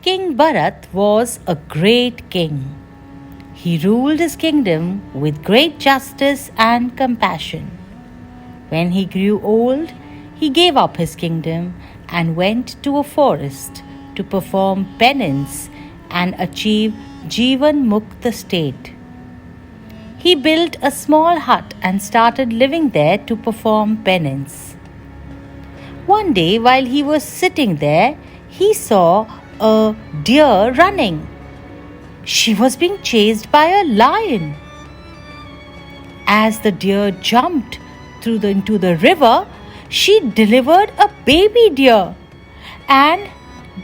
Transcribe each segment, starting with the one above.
King Bharat was a great king. He ruled his kingdom with great justice and compassion. When he grew old, he gave up his kingdom and went to a forest to perform penance and achieve Jivan Mukta state. He built a small hut and started living there to perform penance. One day, while he was sitting there, he saw a deer running. She was being chased by a lion. As the deer jumped into the river, she delivered a baby deer and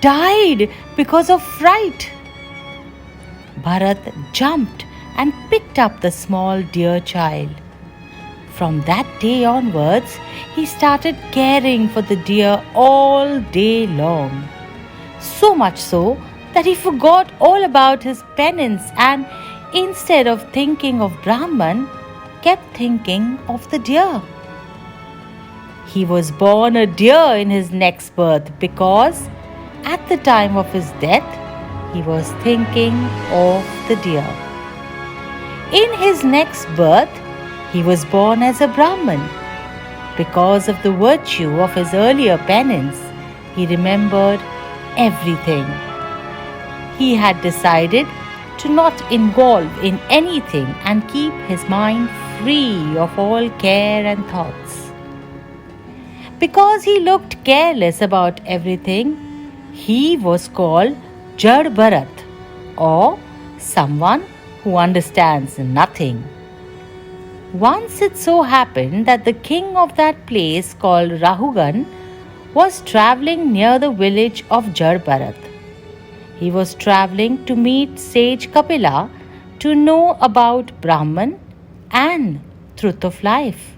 died because of fright. Bharat jumped and picked up the small deer child. From that day onwards, he started caring for the deer all day long. So much so that he forgot all about his penance and, instead of thinking of Brahman, kept thinking of the deer. He was born a deer in his next birth because, at the time of his death, he was thinking of the deer. In his next birth, he was born as a Brahman. Because of the virtue of his earlier penance, he remembered everything. He had decided to not involve in anything and keep his mind free of all care and thoughts. Because he looked careless about everything, he was called Jad Bharat, or someone who understands nothing. Once it so happened that the king of that place called Rahugan was travelling near the village of Jad Bharat. He was travelling to meet sage Kapila to know about Brahman and truth of life.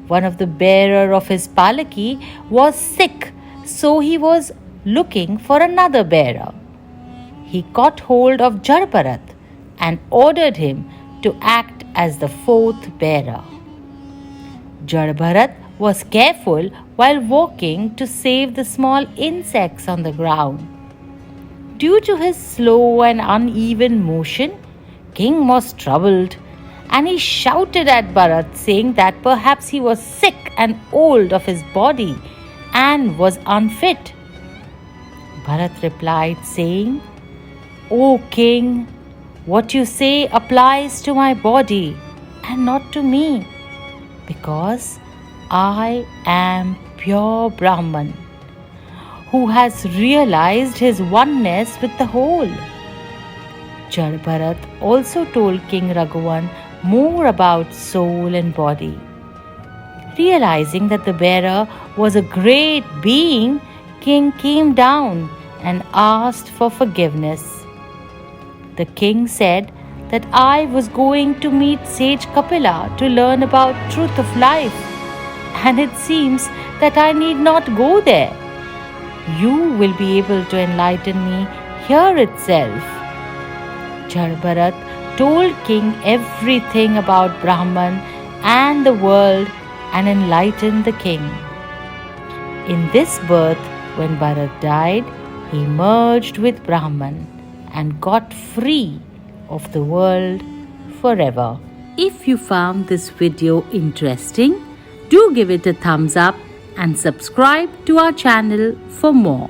One of the bearer of his palaki was sick, so he was looking for another bearer. He caught hold of Jad Bharat and ordered him to act as the fourth bearer. Jad Bharat was careful while walking to save the small insects on the ground. Due to his slow and uneven motion, King was troubled, and he shouted at Bharat, saying that perhaps he was sick and old of his body and was unfit. Bharat replied, saying, "O king, what you say applies to my body and not to me, because I am pure Brahman, who has realized his oneness with the whole." Jad Bharat also told King Raghuvan more about soul and body. Realizing that the bearer was a great being, King came down and asked for forgiveness. The king said that I was going to meet sage Kapila to learn about truth of life, and it seems that I need not go there. You will be able to enlighten me here itself. Jad Bharat told king everything about Brahman and the world and enlightened the king. In this birth, when Bharat died, he merged with Brahman and got free of the world forever. If you found this video interesting, do give it a thumbs up and subscribe to our channel for more.